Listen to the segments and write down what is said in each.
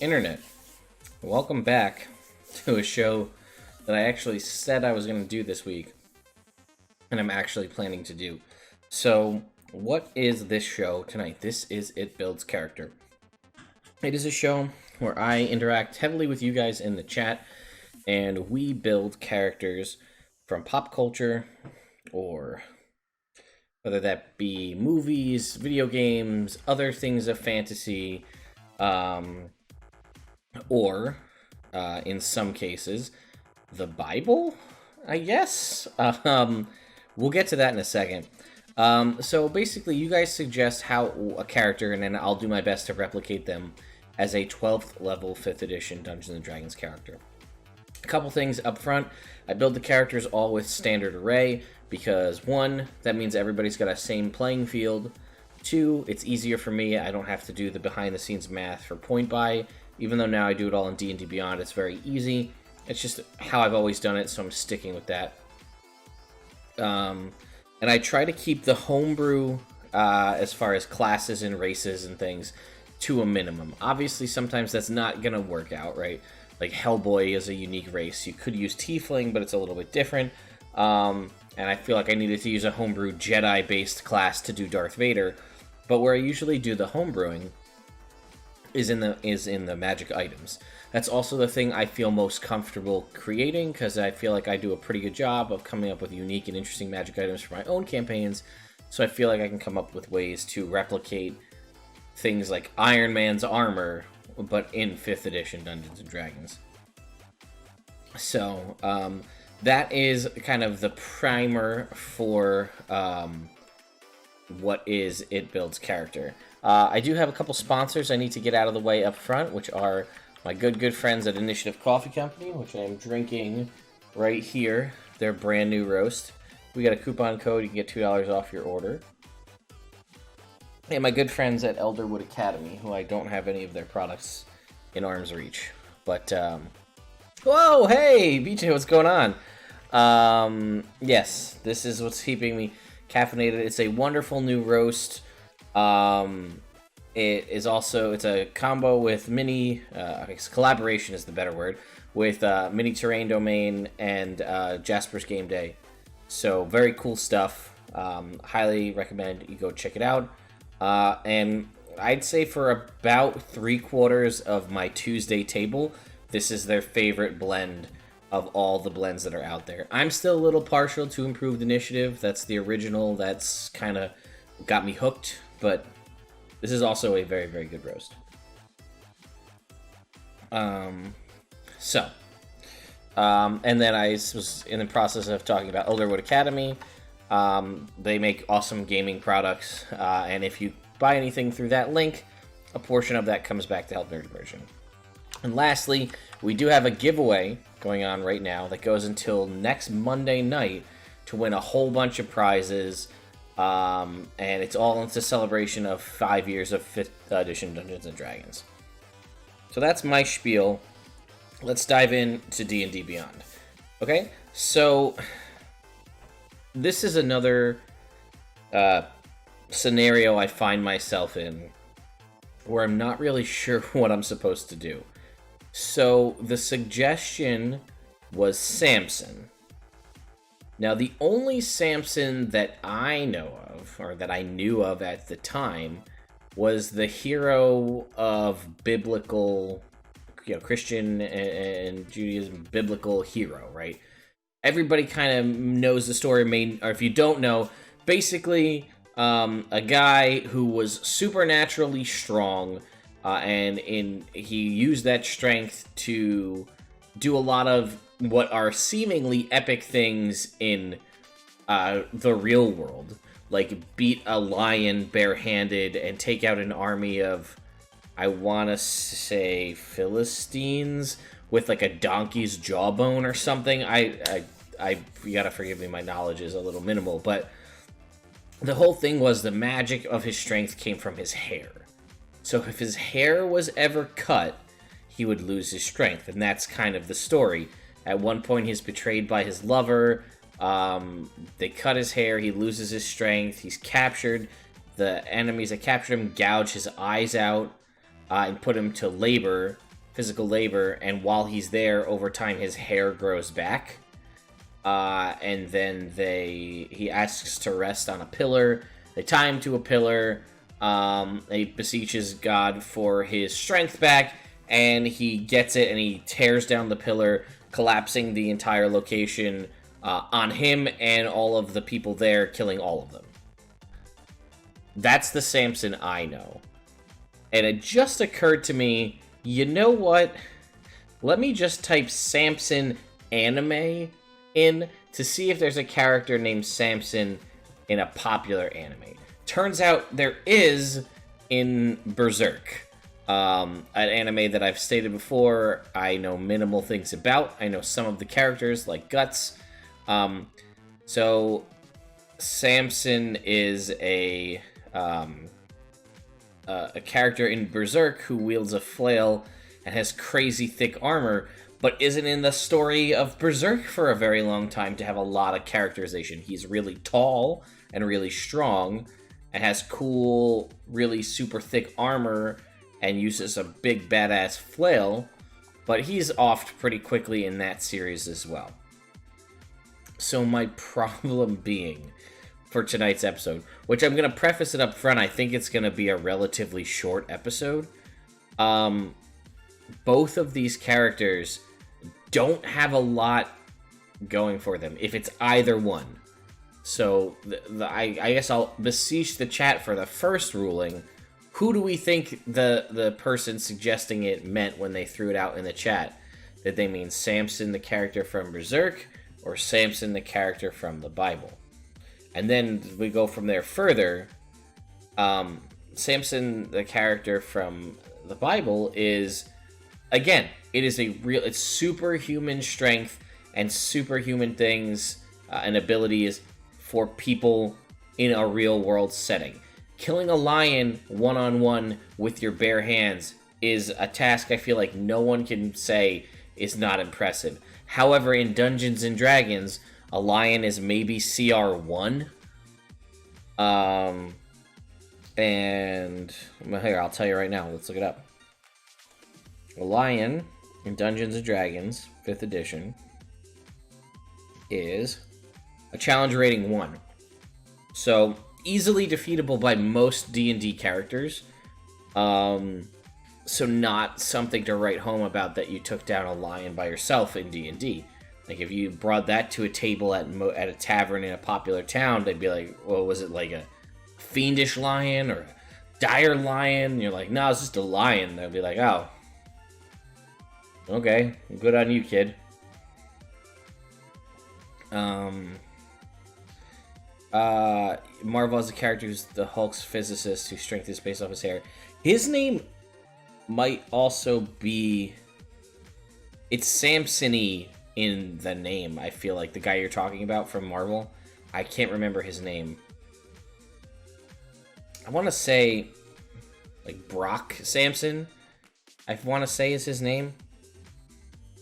Internet. Welcome back to a show that I actually said I was going to do this week, and I'm actually planning to do. So, what is this show tonight? This is It Builds Character. It is a show where I interact heavily with you guys in the chat, and we build characters from pop culture, or whether that be movies, video games, other things of fantasy, or in some cases, the Bible, I guess. We'll get to that in a second. So basically, you guys suggest how a character, and then I'll do my best to replicate them as a 12th level 5th edition Dungeons & Dragons character. A couple things up front. I build the characters all with standard array because, one, that means everybody's got a same playing field. Two, it's easier for me. I don't have to do the behind-the-scenes math for point buy. Even though now I do it all in D&D Beyond, it's very easy. It's just how I've always done it, so I'm sticking with that. And I try to keep the homebrew, as far as classes and races and things, to a minimum. Obviously, sometimes that's not going to work out, right? Like Hellboy is a unique race. You could use Tiefling, but it's a little bit different. And I feel like I needed to use a homebrew Jedi-based class to do Darth Vader. But where I usually do the homebrewing is in the magic items. That's also the thing I feel most comfortable creating, because I feel like I do a pretty good job of coming up with unique and interesting magic items for my own campaigns. So I feel like I can come up with ways to replicate things like Iron Man's armor, but in 5th edition Dungeons & Dragons. So, that is kind of the primer for what is It Builds Character. I do have a couple sponsors I need to get out of the way up front, which are my good friends at Initiative Coffee Company, which I am drinking right here, their brand new roast. We got a coupon code, you can get $2 off your order. And my good friends at Elderwood Academy, who I don't have any of their products in arm's reach. But, whoa, hey, BJ, what's going on? Yes, this is what's keeping me caffeinated. It's a wonderful new roast. It is also, it's a combo with mini, I guess collaboration is the better word, with Mini Terrain Domain and Jasper's Game Day. So very cool stuff. Highly recommend you go check it out. And I'd say for about 3/4 of my Tuesday table, this is their favorite blend of all the blends that are out there. I'm still a little partial to Improved Initiative. That's the original. That's kind of got me hooked, but this is also a very, very good roast. And then I was in the process of talking about Elderwood Academy. They make awesome gaming products, and if you buy anything through that link, a portion of that comes back to help their Immersion. And lastly, we do have a giveaway going on right now that goes until next Monday night to win a whole bunch of prizes, and it's all into celebration of 5 years of 5th edition Dungeons & Dragons. So that's my spiel. Let's dive into D&D Beyond. Okay, so this is another scenario I find myself in where I'm not really sure what I'm supposed to do. So the suggestion was Samson. Now, the only Samson that I know of, or that I knew of at the time, was the hero of biblical, Christian and Judaism, biblical hero, right? Everybody kind of knows the story, or if you don't know, basically a guy who was supernaturally strong, and he used that strength to do a lot of what are seemingly epic things in the real world, like beat a lion barehanded and take out an army of, I want to say, Philistines with like a donkey's jawbone or something. You gotta forgive me, my knowledge is a little minimal, but the whole thing was the magic of his strength came from his hair. So if his hair was ever cut, he would lose his strength, and that's kind of the story. At one point, he's betrayed by his lover. They cut his hair. He loses his strength. He's captured. The enemies that captured him gouge his eyes out and put him to labor physical labor, and while he's there, over time his hair grows back. And then he asks to rest on a pillar. They tie him to a pillar. He beseeches God for his strength back, and he gets it, and he tears down the pillar, collapsing the entire location on him and all of the people there, killing all of them. That's the Samson I know. And it just occurred to me, you know what? Let me just type Samson anime in to see if there's a character named Samson in a popular anime. Turns out there is in Berserk, an anime that I've stated before. I know minimal things about. I know some of the characters, like Guts. So Samson is a character in Berserk who wields a flail and has crazy thick armor, but isn't in the story of Berserk for a very long time to have a lot of characterization. He's really tall and really strong and has cool, really super thick armor and uses a big badass flail, but he's offed pretty quickly in that series as well. So my problem being for tonight's episode, which I'm going to preface it up front, I think it's going to be a relatively short episode. Both of these characters don't have a lot going for them, if it's either one. So I guess I'll beseech the chat for the first ruling. Who do we think the person suggesting it meant when they threw it out in the chat? Did they mean Samson, the character from Berserk, or Samson, the character from the Bible? And then we go from there further. Samson, the character from the Bible, is, again, it's superhuman strength and superhuman things and abilities for people in a real world setting. Killing a lion one-on-one with your bare hands is a task I feel like no one can say is not impressive. However, in Dungeons and Dragons, a lion is maybe CR1. And here, I'll tell you right now. Let's look it up. A lion in Dungeons and Dragons 5th edition is a challenge rating 1. So easily defeatable by most D&D characters. So not something to write home about that you took down a lion by yourself in D&D. Like, if you brought that to a table at a tavern in a popular town, they'd be like, well, was it like a fiendish lion or a dire lion? And you're like, no, it's just a lion. They'd be like, oh, okay, good on you, kid. Marvel has a character who's the Hulk's physicist whose strength is based off his hair. His name might also be... It's Samson-y in the name, I feel like. The guy you're talking about from Marvel. I can't remember his name. I want to say, like, Brock Samson, I want to say is his name.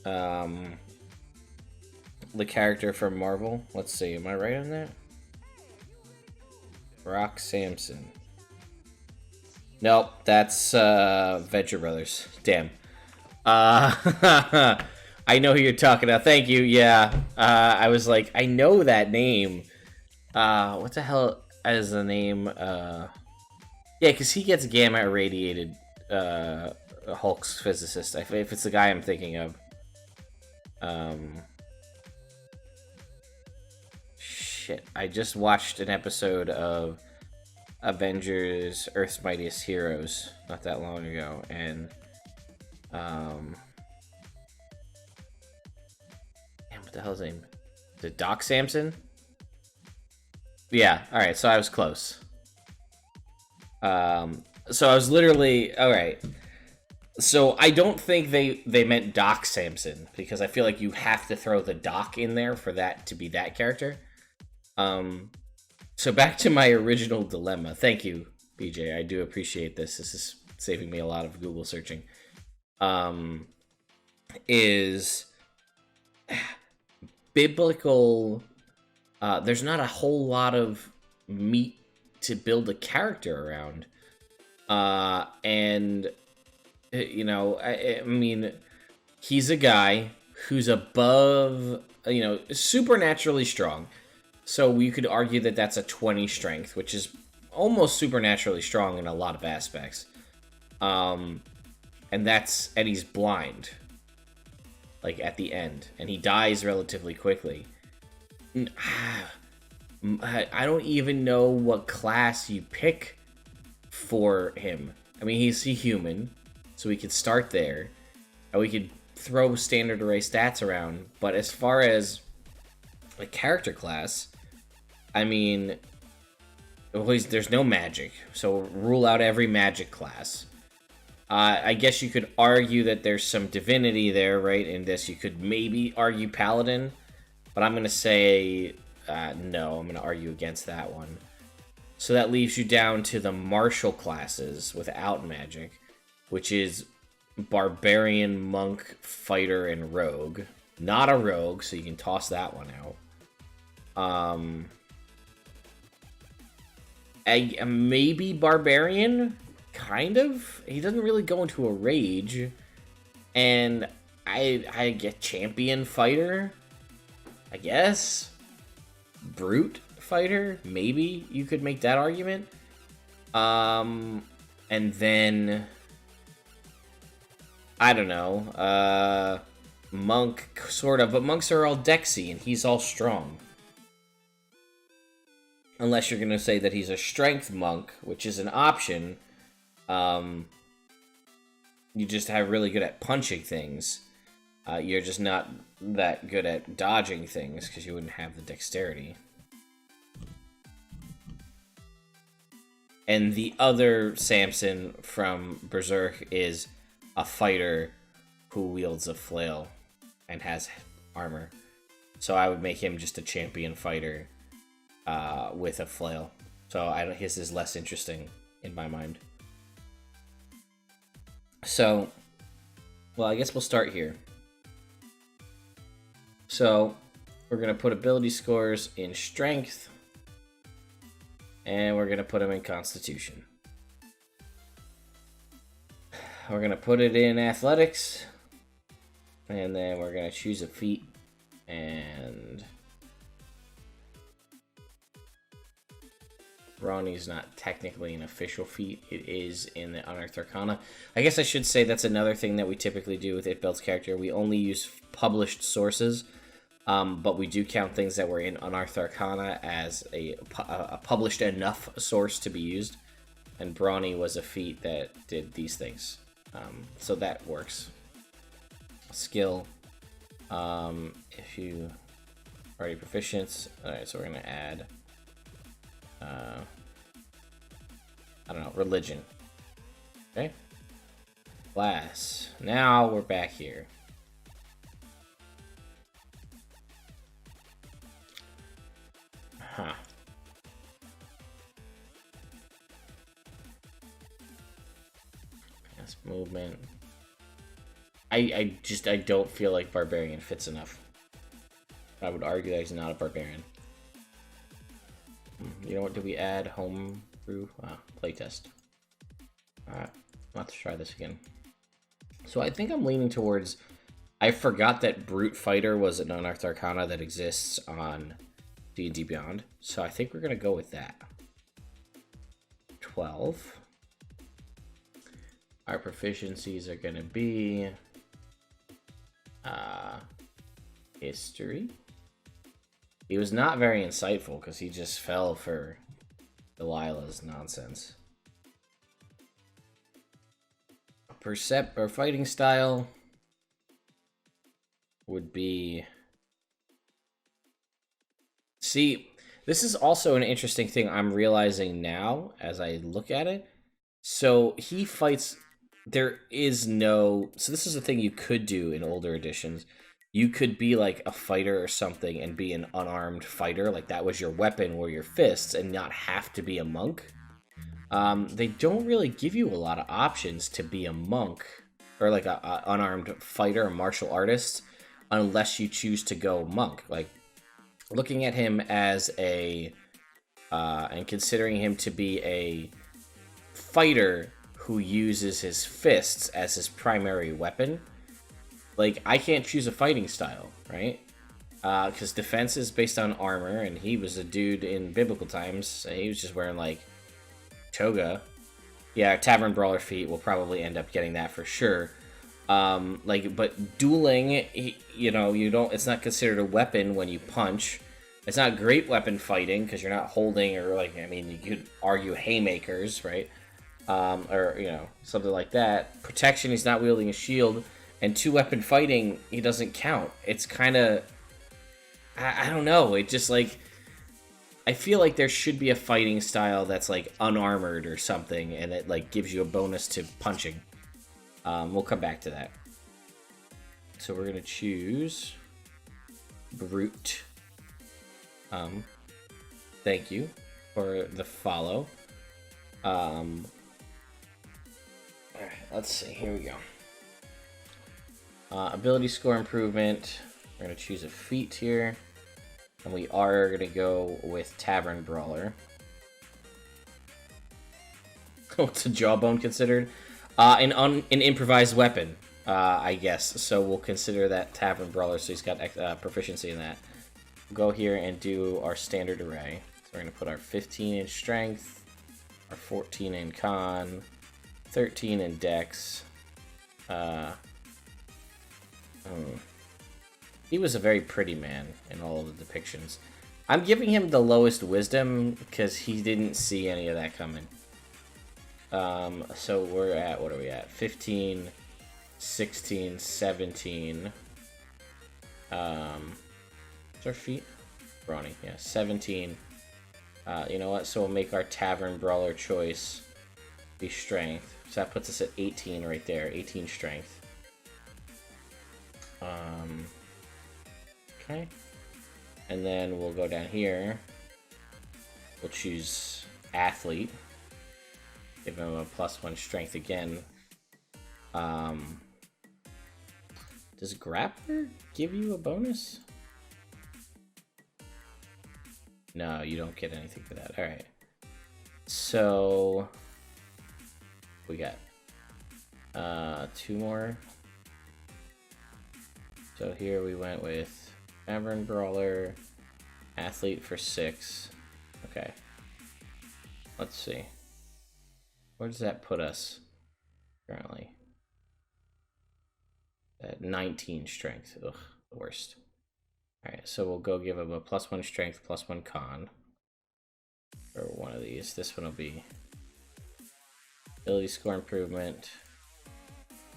The character from Marvel. Let's see, am I right on that? Brock Samson. Nope, that's Venture Brothers. Damn. I know who you're talking about. Thank you. Yeah. I was like, I know that name. What the hell is the name? Yeah, because he gets gamma irradiated. Hulk's physicist. If it's the guy I'm thinking of. Shit. I just watched an episode of Avengers Earth's Mightiest Heroes not that long ago, and damn, what the hell's his name? Is it Doc Samson? Yeah, alright, so I was close. So I was literally... Alright. So I don't think they meant Doc Samson, because I feel like you have to throw the Doc in there for that to be that character. So back to my original dilemma. Thank you, BJ. I do appreciate this. This is saving me a lot of Google searching. Is biblical... there's not a whole lot of meat to build a character around. And You know, I mean, he's a guy who's above, you know, supernaturally strong. So we could argue that that's a 20 strength, which is almost supernaturally strong in a lot of aspects. And he's blind, like at the end, and he dies relatively quickly. I don't even know what class you pick for him. I mean, he's a human, so we could start there, and we could throw standard array stats around. But as far as like character class, I mean, there's no magic, so rule out every magic class. I guess you could argue that there's some divinity there, right? In this, you could maybe argue paladin, but I'm gonna say no. I'm gonna argue against that one. So that leaves you down to the martial classes without magic, which is barbarian, monk, fighter, and rogue. Not a rogue, so you can toss that one out. Maybe barbarian, kind of. He doesn't really go into a rage, and I get champion fighter, I guess. Brute fighter, maybe you could make that argument. And then I don't know, monk, sort of, but monks are all dexy and he's all strong. Unless you're gonna say that he's a strength monk, which is an option. You just have really good at punching things. You're just not that good at dodging things because you wouldn't have the dexterity. And the other Samson from Berserk is a fighter who wields a flail and has armor. So I would make him just a champion fighter with a flail. So his is less interesting in my mind. So, well, I guess we'll start here. So, we're going to put ability scores in strength. And we're going to put them in constitution. We're going to put it in athletics. And then we're going to choose a feat. And Brawny's not technically an official feat. It is in the Unearthed Arcana. I guess I should say that's another thing that we typically do with It-Belt's character. We only use published sources, but we do count things that were in Unearthed Arcana as a published enough source to be used. And Brawny was a feat that did these things. So that works. Skill. If you are already proficient. Alright, so we're going to add... I don't know, religion. Okay. Class. Now we're back here. Huh. That's movement. I don't feel like barbarian fits enough. I would argue that he's not a barbarian. You know what, do we add home brew? Playtest. Alright, let's try this again. So I think I'm leaning towards... I forgot that Brute Fighter was an Unearthed Arcana that exists on D&D Beyond. So I think we're going to go with that. 12. Our proficiencies are going to be... history. He was not very insightful because he just fell for Delilah's nonsense. Percept or fighting style would be... See, this is also an interesting thing I'm realizing now as I look at it. So he fights... There is no... So this is a thing you could do in older editions. You could be like a fighter or something and be an unarmed fighter, like that was your weapon or your fists, and not have to be a monk. They don't really give you a lot of options to be a monk or like a unarmed fighter, a martial artist, unless you choose to go monk. Like looking at him as a and considering him to be a fighter who uses his fists as his primary weapon. Like, I can't choose a fighting style, right? Because defense is based on armor, and he was a dude in biblical times. So he was just wearing, like, toga. Yeah, Tavern Brawler feat will probably end up getting that for sure. But dueling, you know, it's not considered a weapon when you punch. It's not great weapon fighting because you're not holding, or like, I mean, you could argue haymakers, right? Or, you know, something like that. Protection, he's not wielding a shield. And two-weapon fighting, he doesn't count. It's kind of, I don't know. It just, like, I feel like there should be a fighting style that's, like, unarmored or something, and it, like, gives you a bonus to punching. We'll come back to that. So we're going to choose Brute. Thank you for the follow. Alright, let's see. Here we go. Ability score improvement. We're going to choose a feat here. And we are going to go with Tavern Brawler. What's a jawbone considered? An improvised weapon, I guess. So we'll consider that Tavern Brawler, so he's got proficiency in that. We'll go here and do our standard array. So we're going to put our 15 in strength, our 14 in con, 13 in dex. He was a very pretty man in all of the depictions. I'm giving him the lowest wisdom because he didn't see any of that coming. So we're at, what are we at? 15, 16, 17. What's our feet? Brawny, yeah, 17. You know what? So we'll make our Tavern Brawler choice be strength. So that puts us at 18 right there. 18 strength. Okay. And then we'll go down here. We'll choose Athlete. Give him a +1 strength again. Does Grappler give you a bonus? No, you don't get anything for that. Alright. So we got 2 more. So here we went with Tavern Brawler, Athlete for 6. Okay. Let's see. Where does that put us currently? At 19 strength. Ugh, the worst. Alright, so we'll go give him a +1 strength, +1 con. For one of these. This one will be ability score improvement,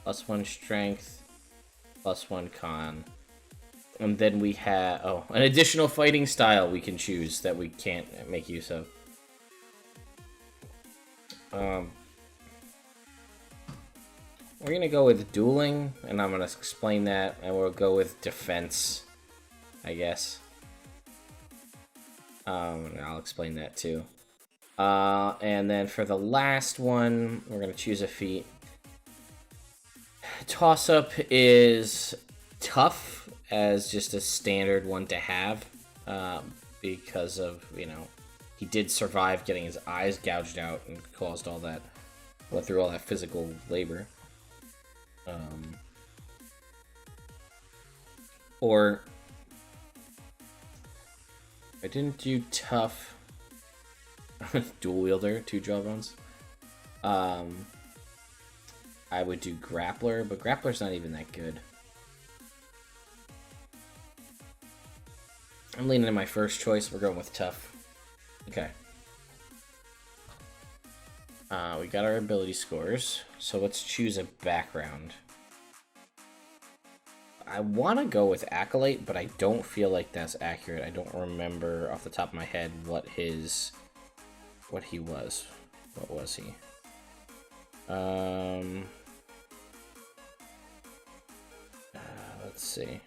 +1 strength, +1 con. And then we have, an additional fighting style we can choose that we can't make use of. We're gonna go with dueling, and I'm gonna explain that, and we'll go with defense, I guess. And I'll explain that too. And then for the last one, we're gonna choose a feat. Toss-up is tough as just a standard one to have, because of, you know, he did survive getting his eyes gouged out and caused all that, went through all that physical labor. Or I didn't do tough. Dual wielder, 2 jawbones. I would do grappler, but grappler's not even that good. I'm leaning in my first choice. We're going with tough. Okay. We got our ability scores, so let's choose a background. I want to go with Acolyte, but I don't feel like that's accurate. I don't remember off the top of my head what he was. What was he? Let's see.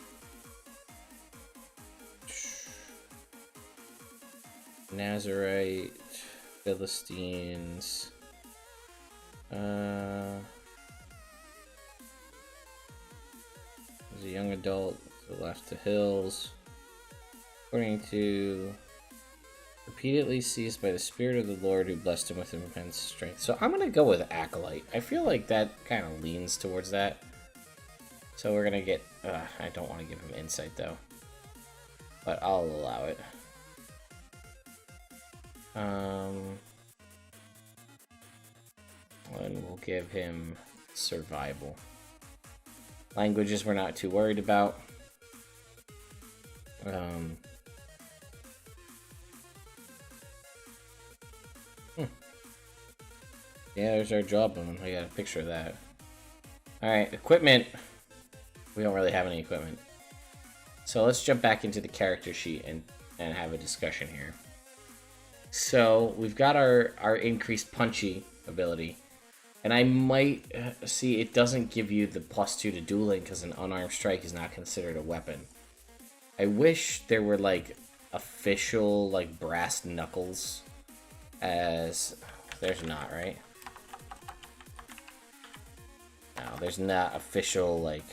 Nazarite, Philistines. As a young adult, left the hills. According to Repeatedly seized by the spirit of the Lord who blessed him with immense strength. So I'm gonna go with Acolyte. I feel like that kind of leans towards that. So we're gonna get... I don't want to give him Insight though. But I'll allow it. And we'll give him Survival. Languages we're not too worried about. Yeah, there's our jawbone. I got a picture of that. Alright, equipment. We don't really have any equipment. So let's jump back into the character sheet and have a discussion here. So we've got our increased punchy ability. And I might see it doesn't give you the +2 to dueling because an unarmed strike is not considered a weapon. I wish there were like official like brass knuckles as there's not, right? No, there's not official like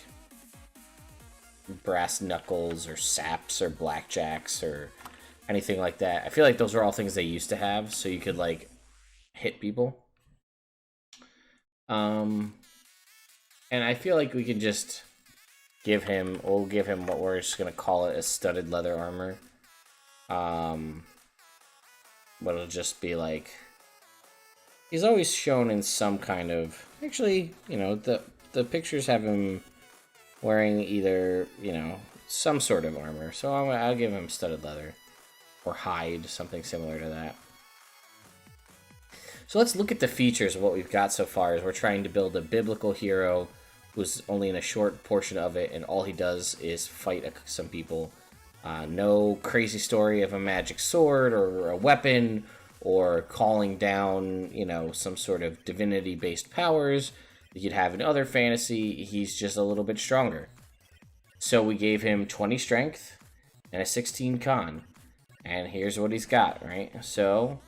brass knuckles or saps or blackjacks or anything like that. I feel like those are all things they used to have so you could like hit people. And I feel like we can just we'll give him what we're just gonna call it a studded leather armor. But it'll just be like he's always shown in some kind of, actually, you know, the pictures have him wearing either, you know, some sort of armor. So I'll give him studded leather or hide, something similar to that. So let's look at the features of what we've got so far as we're trying to build a biblical hero who's only in a short portion of it, and all he does is fight some people. No crazy story of a magic sword or a weapon or calling down, you know, some sort of divinity-based powers that you'd have in other fantasy. He's just a little bit stronger. So we gave him 20 strength and a 16 con. And here's what he's got, right? So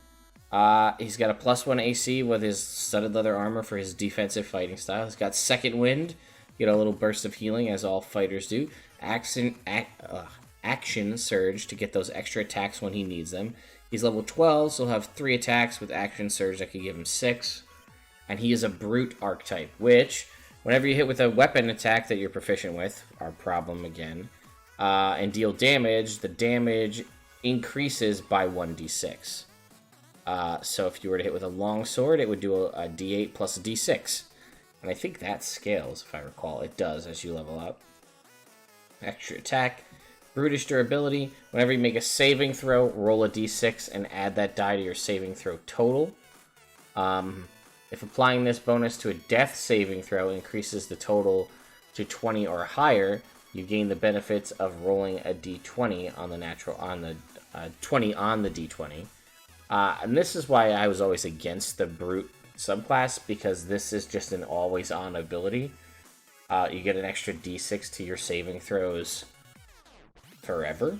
he's got a +1 AC with his studded leather armor for his defensive fighting style. He's got second wind, get a little burst of healing as all fighters do. Action surge to get those extra attacks when he needs them. He's level 12, so he'll have 3 attacks with action surge that could give him 6. And he is a brute archetype, which whenever you hit with a weapon attack that you're proficient with, our problem again, and deal damage, the damage increases by 1d6. So if you were to hit with a long sword, it would do a d8 plus a d6. And I think that scales, if I recall. It does as you level up. Extra attack. Brutish durability. Whenever you make a saving throw, roll a d6 and add that die to your saving throw total. If applying this bonus to a death saving throw increases the total to 20 or higher, you gain the benefits of rolling a d20 on the 20 on the d20. And this is why I was always against the brute subclass, because this is just an always-on ability. You get an extra d6 to your saving throws forever,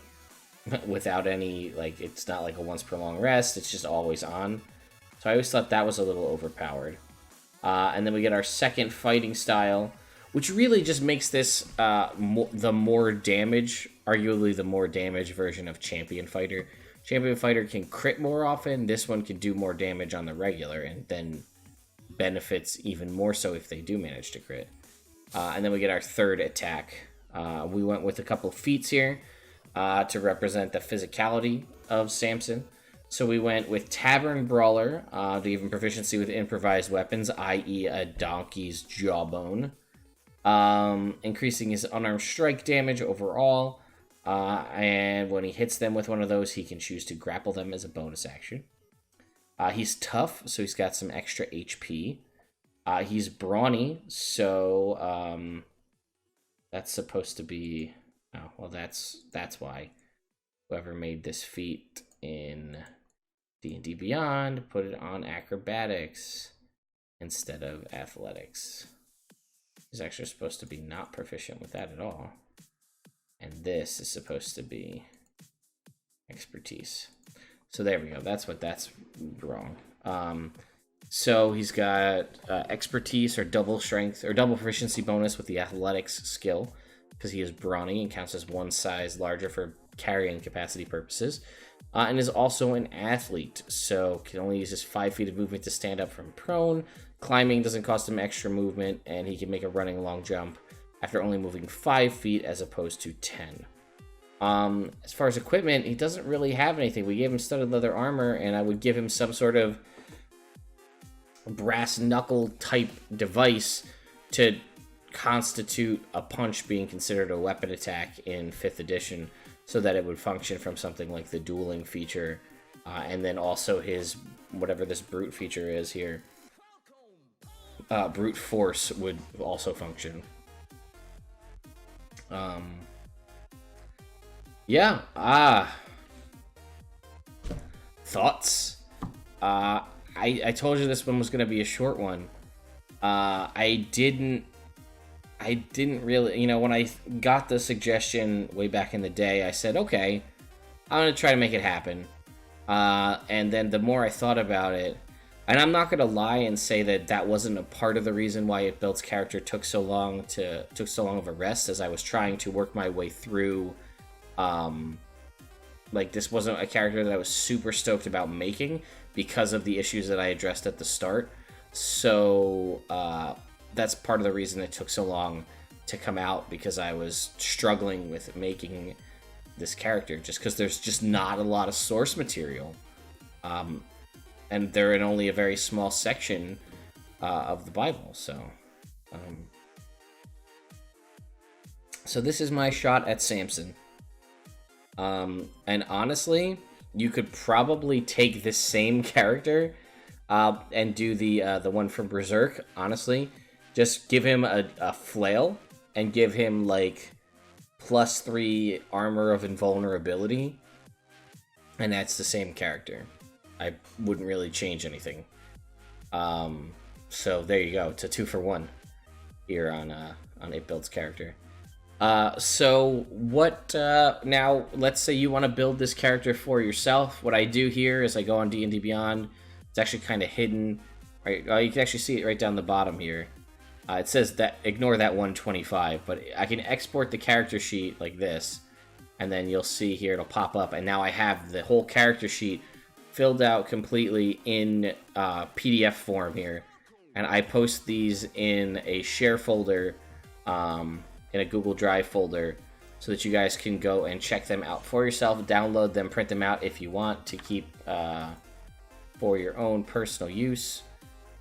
without any, like, it's not like a once per long rest, it's just always on. So I always thought that was a little overpowered. And then we get our second fighting style, which really just makes this the more damage, arguably the more damage version of Champion Fighter. Champion Fighter can crit more often. This one can do more damage on the regular, and then benefits even more so if they do manage to crit. And then we get our third attack. We went with a couple of feats here to represent the physicality of Samson. So we went with Tavern Brawler to give him proficiency with improvised weapons, i.e. a donkey's jawbone. Increasing his unarmed strike damage overall. And when he hits them with one of those, he can choose to grapple them as a bonus action. He's tough, so he's got some extra HP. He's brawny, so that's supposed to be... Oh, well, that's why whoever made this feat in D&D Beyond put it on acrobatics instead of athletics. He's actually supposed to be not proficient with that at all. And this is supposed to be expertise. So there we go. That's wrong. So he's got expertise or double strength or double proficiency bonus with the athletics skill, because he is brawny and counts as one size larger for carrying capacity purposes, and is also an athlete, so can only use his 5 feet of movement to stand up from prone. Climbing doesn't cost him extra movement, and he can make a running long jump after only moving 5 feet as opposed to 10. As far as equipment, he doesn't really have anything. We gave him studded leather armor, and I would give him some sort of brass knuckle type device to constitute a punch being considered a weapon attack in 5th edition, so that it would function from something like the dueling feature, and then also his, whatever this brute feature is here, brute force would also function. Yeah, thoughts? I told you this one was going to be a short one. I didn't really, when I got the suggestion way back in the day, I said, okay, I'm going to try to make it happen. And then the more I thought about it, and I'm not going to lie and say that that wasn't a part of the reason why It Builds character took so long of a rest, as I was trying to work my way through. This wasn't a character that I was super stoked about making because of the issues that I addressed at the start. So that's part of the reason it took so long to come out, because I was struggling with making this character, just because there's just not a lot of source material. And they're in only a very small section of the Bible. So this is my shot at Samson. And honestly, you could probably take this same character and do the one from Berserk. Honestly, just give him a flail and give him like +3 armor of invulnerability, and that's the same character. I wouldn't really change anything. So there you go. It's a 2-for-1 here on It Builds character. So what, now let's say you want to build this character for yourself. What I do here is I go on D&D Beyond. It's actually kind of hidden, right? You can actually see it right down the bottom here. It says that, ignore that 125, but I can export the character sheet like this, and then you'll see here it'll pop up, and now I have the whole character sheet filled out completely in PDF form here, and I post these in a share folder, in a Google Drive folder, so that you guys can go and check them out for yourself, download them, print them out if you want to keep for your own personal use,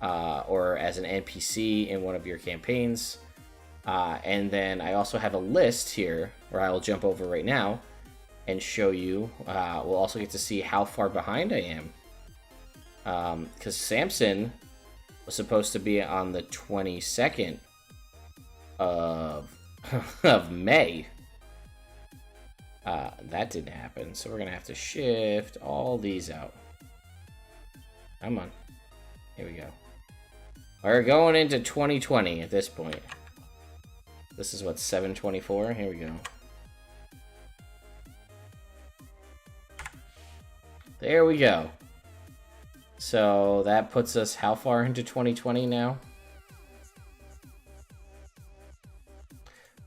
or as an NPC in one of your campaigns. And then I also have a list here where I will jump over right now and show you. We'll also get to see how far behind I am, because Samson was supposed to be on the 22nd of May. That didn't happen, so we're gonna have to shift all these out. Come on, here we go. We're going into 2020 at this point. This is what, 7/24. Here we go. There we go. So that puts us how far into 2020 now?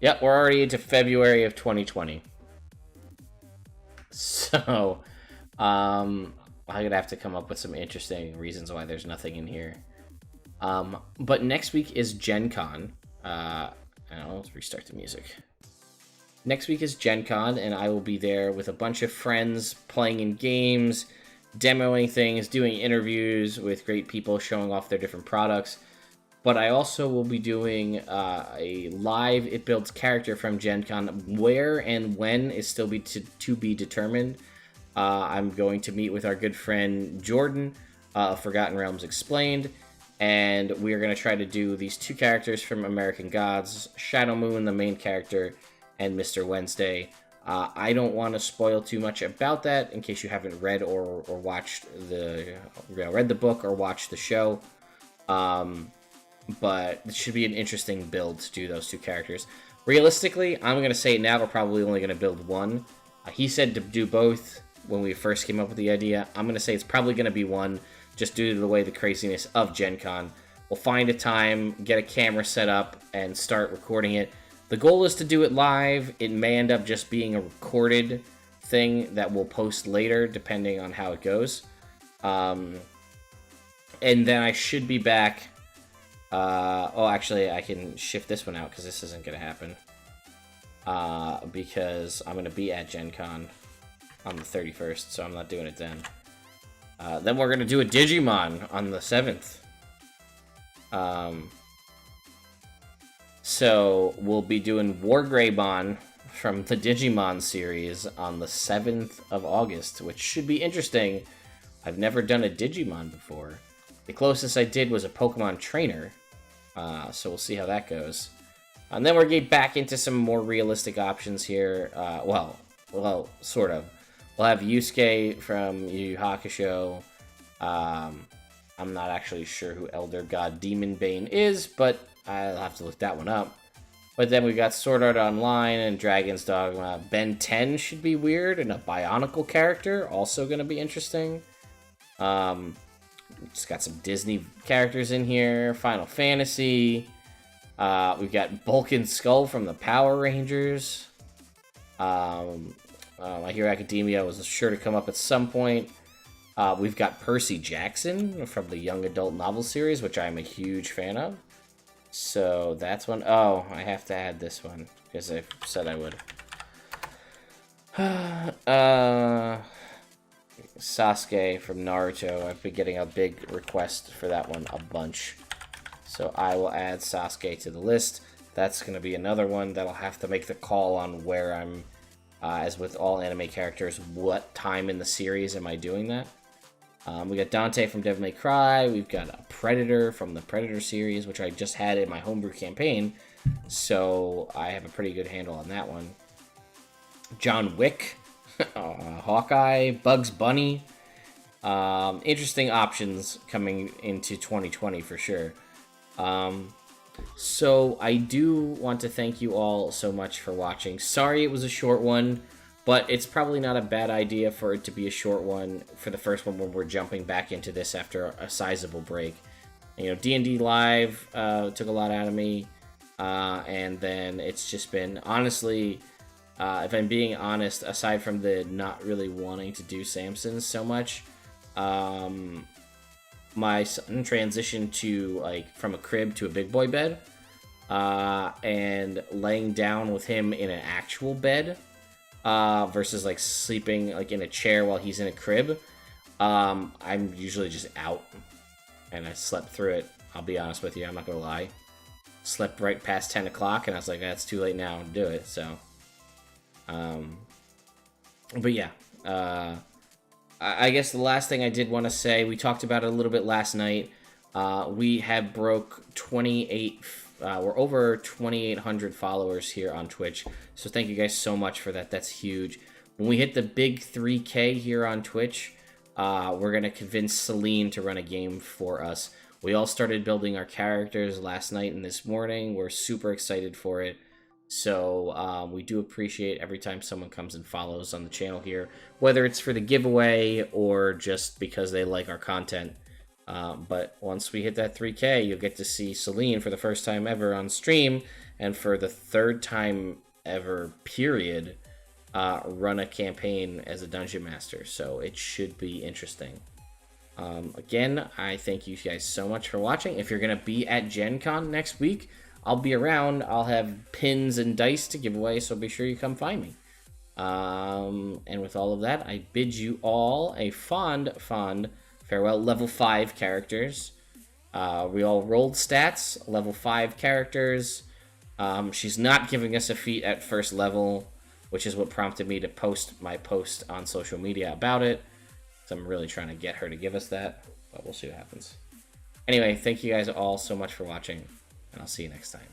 Yep, we're already into February of 2020. So, I'm gonna have to come up with some interesting reasons why there's nothing in here. But next week is Gen Con. Let's restart the music. Next week is Gen Con, and I will be there with a bunch of friends, playing in games, demoing things, doing interviews with great people, showing off their different products. But I also will be doing a live It Builds character from Gen Con. Where and when is still to be determined. I'm going to meet with our good friend Jordan, Forgotten Realms Explained, and we are going to try to do these 2 characters from American Gods, Shadow Moon, the main character, and Mr. Wednesday. I don't want to spoil too much about that in case you haven't read or watched read the book or watched the show. But it should be an interesting build to do those 2 characters. Realistically, I'm going to say now we're probably only going to build one. He said to do both when we first came up with the idea. I'm going to say it's probably going to be one, just due to the way the craziness of Gen Con. We'll find a time, get a camera set up, and start recording it. The goal is to do it live. It may end up just being a recorded thing that we'll post later, depending on how it goes. And then I should be back. Oh, actually, I can shift this one out because this isn't going to happen. Because I'm going to be at Gen Con on the 31st, so I'm not doing it then. Then we're going to do a Digimon on the 7th. So we'll be doing Wargreymon from the Digimon series on the 7th of August, which should be interesting. I've never done a Digimon before. The closest I did was a Pokemon trainer, so we'll see how that goes. And then we're getting back into some more realistic options here. Well, sort of. We'll have Yusuke from Yu Yu Hakusho. I'm not actually sure who Elder God Demon Bane is, but I'll have to look that one up. But then we got Sword Art Online and Dragon's Dogma. Ben 10 should be weird, and a Bionicle character, also going to be interesting. Just got some Disney characters in here. Final Fantasy. We've got Bulk and Skull from the Power Rangers. My Hero Academia was sure to come up at some point. We've got Percy Jackson from the Young Adult Novel series, which I'm a huge fan of. So that's one. Oh, I have to add this one because I said I would. Sasuke from Naruto. I've been getting a big request for that one a bunch. So I will add Sasuke to the list. That's going to be another one that'll have to make the call on where I'm, as with all anime characters, what time in the series am I doing that? We got Dante from Devil May Cry. We've got a Predator from the Predator series, which I just had in my homebrew campaign. So I have a pretty good handle on that one. John Wick. Hawkeye. Bugs Bunny. Interesting options coming into 2020 for sure. So I do want to thank you all so much for watching. Sorry it was a short one. But it's probably not a bad idea for it to be a short one for the first one when we're jumping back into this after a sizable break. You know, D&D Live took a lot out of me, and then it's just been, honestly, if I'm being honest, aside from the not really wanting to do Samson so much, my son transitioned to, like, from a crib to a big boy bed, and laying down with him in an actual bed, versus like sleeping like in a chair while he's in a crib. I'm usually just out, and I slept through it. I'll be honest with you, I'm not gonna lie. Slept right past 10 o'clock, and I was like, that's too late now to do it. So, but yeah, I guess the last thing I did want to say, we talked about it a little bit last night. We have broke 28. We're over 2,800 followers here on Twitch, so thank you guys so much for that. That's huge. When we hit the big 3K here on Twitch, we're going to convince Celine to run a game for us. We all started building our characters last night and this morning. We're super excited for it. So we do appreciate every time someone comes and follows on the channel here, whether it's for the giveaway or just because they like our content. But once we hit that 3K, you'll get to see Celine for the first time ever on stream, and for the third time ever, period, run a campaign as a Dungeon Master. So it should be interesting. Again, I thank you guys so much for watching. If you're going to be at Gen Con next week, I'll be around. I'll have pins and dice to give away, so be sure you come find me. And with all of that, I bid you all a fond farewell. Level 5 characters. We all rolled stats. Level 5 characters. She's not giving us a feat at first level, which is what prompted me to post my post on social media about it. So I'm really trying to get her to give us that, but we'll see what happens. Anyway, thank you guys all so much for watching, and I'll see you next time.